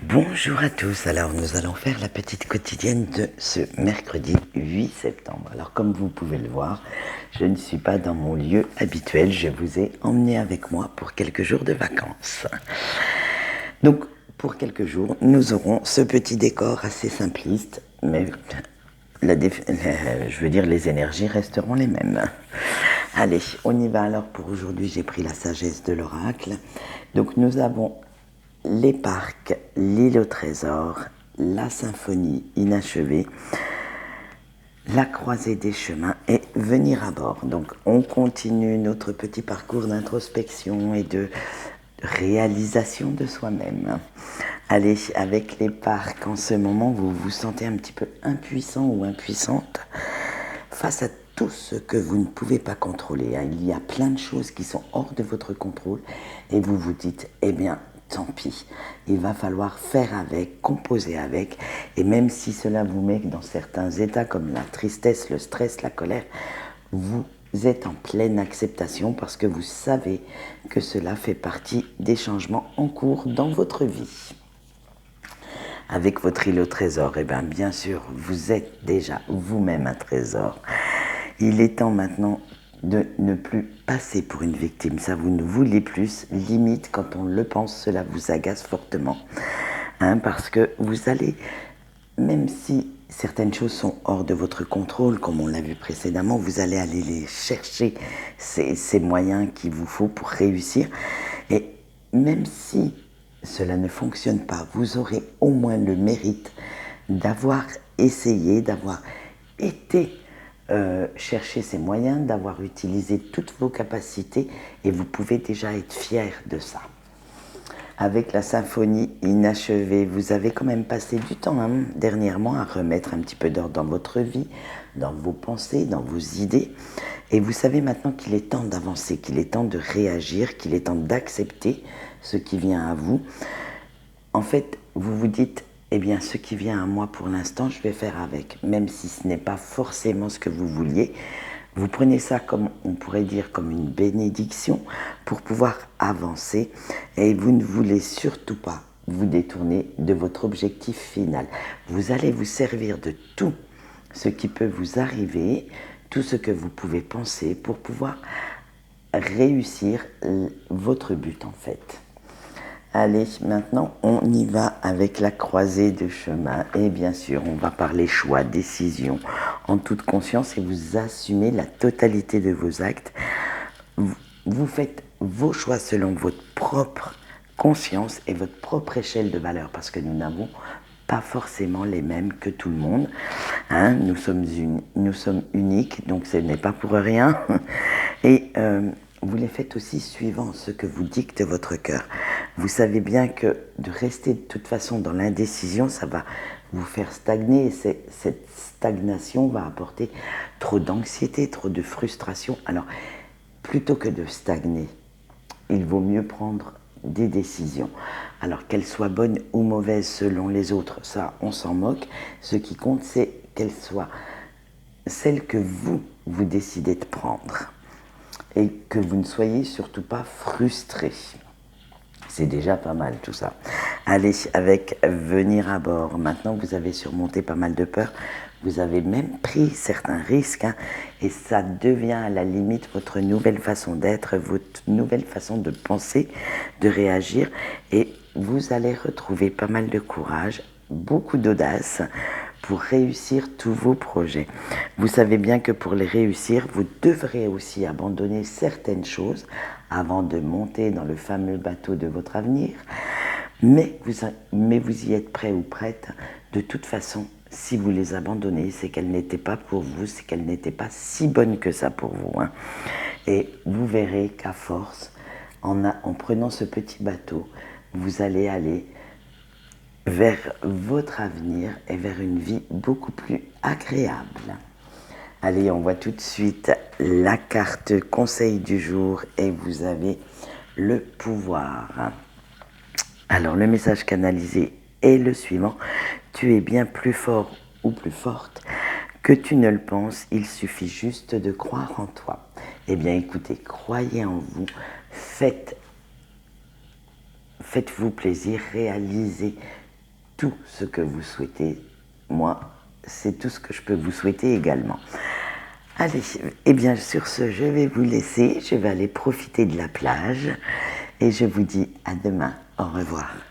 Bonjour à tous, alors nous allons faire la petite quotidienne de ce mercredi 8 septembre. Alors comme vous pouvez le voir, je ne suis pas dans mon lieu habituel, je vous ai emmené avec moi pour quelques jours de vacances. Donc pour quelques jours, nous aurons ce petit décor assez simpliste, mais je veux dire les énergies resteront les mêmes. Allez, on y va alors pour aujourd'hui, j'ai pris la sagesse de l'oracle. Donc nous avons les parcs, l'île au trésor, la symphonie inachevée, la croisée des chemins et venir à bord. Donc on continue notre petit parcours d'introspection et de réalisation de soi-même. Allez, avec les parcs, en ce moment, vous vous sentez un petit peu impuissant ou impuissante face à tout ce que vous ne pouvez pas contrôler. Il y a plein de choses qui sont hors de votre contrôle et vous vous dites, eh bien, tant pis, il va falloir faire avec, composer avec, et même si cela vous met dans certains états comme la tristesse, le stress, la colère, vous êtes en pleine acceptation parce que vous savez que cela fait partie des changements en cours dans votre vie. Avec votre île au trésor, eh bien sûr, vous êtes déjà vous-même un trésor. Il est temps maintenant de ne plus passer pour une victime. Ça, vous ne voulez plus. Limite, quand on le pense, cela vous agace fortement. Parce que vous allez, même si certaines choses sont hors de votre contrôle, comme on l'a vu précédemment, vous allez aller les chercher, ces moyens qu'il vous faut pour réussir. Et même si cela ne fonctionne pas, vous aurez au moins le mérite d'avoir essayé, d'avoir été chercher ces moyens, d'avoir utilisé toutes vos capacités et vous pouvez déjà être fier de ça. Avec la symphonie inachevée, vous avez quand même passé du temps dernièrement à remettre un petit peu d'ordre dans votre vie, dans vos pensées, dans vos idées. Et vous savez maintenant qu'il est temps d'avancer, qu'il est temps de réagir, qu'il est temps d'accepter ce qui vient à vous. En fait, vous vous dites, eh bien, ce qui vient à moi pour l'instant, je vais faire avec. Même si ce n'est pas forcément ce que vous vouliez, vous prenez ça comme, on pourrait dire, comme une bénédiction pour pouvoir avancer. Et vous ne voulez surtout pas vous détourner de votre objectif final. Vous allez vous servir de tout ce qui peut vous arriver, tout ce que vous pouvez penser pour pouvoir réussir votre but en fait. Allez, maintenant, on y va avec la croisée de chemin. Et bien sûr, on va parler choix, décision, en toute conscience et vous assumez la totalité de vos actes. Vous faites vos choix selon votre propre conscience et votre propre échelle de valeur parce que nous n'avons pas forcément les mêmes que tout le monde. Nous sommes uniques, donc ce n'est pas pour rien. Et vous les faites aussi suivant ce que vous dicte votre cœur. Vous savez bien que de rester de toute façon dans l'indécision, ça va vous faire stagner et cette stagnation va apporter trop d'anxiété, trop de frustration. Alors, plutôt que de stagner, il vaut mieux prendre des décisions. Alors qu'elles soient bonnes ou mauvaises selon les autres, ça on s'en moque. Ce qui compte, c'est qu'elles soient celles que vous décidez de prendre. Et que vous ne soyez surtout pas frustré. C'est déjà pas mal tout ça. Allez, avec venir à bord. Maintenant, vous avez surmonté pas mal de peurs. Vous avez même pris certains risques. Et ça devient à la limite votre nouvelle façon d'être, votre nouvelle façon de penser, de réagir. Et vous allez retrouver pas mal de courage, beaucoup d'audace pour réussir tous vos projets. Vous savez bien que pour les réussir, vous devrez aussi abandonner certaines choses avant de monter dans le fameux bateau de votre avenir. Mais vous y êtes prêt ou prête. De toute façon, si vous les abandonnez, c'est qu'elles n'étaient pas pour vous, c'est qu'elles n'étaient pas si bonnes que ça pour vous. Et vous verrez qu'à force, en prenant ce petit bateau, vous allez aller vers votre avenir et vers une vie beaucoup plus agréable. Allez, on voit tout de suite la carte conseil du jour et vous avez le pouvoir. Alors, le message canalisé est le suivant. Tu es bien plus fort ou plus forte que tu ne le penses, il suffit juste de croire en toi. Eh bien, écoutez, croyez en vous, faites-vous plaisir, réalisez tout ce que vous souhaitez. Moi, c'est tout ce que je peux vous souhaiter également. Allez, et bien sur ce, je vais vous laisser, je vais aller profiter de la plage et je vous dis à demain, au revoir.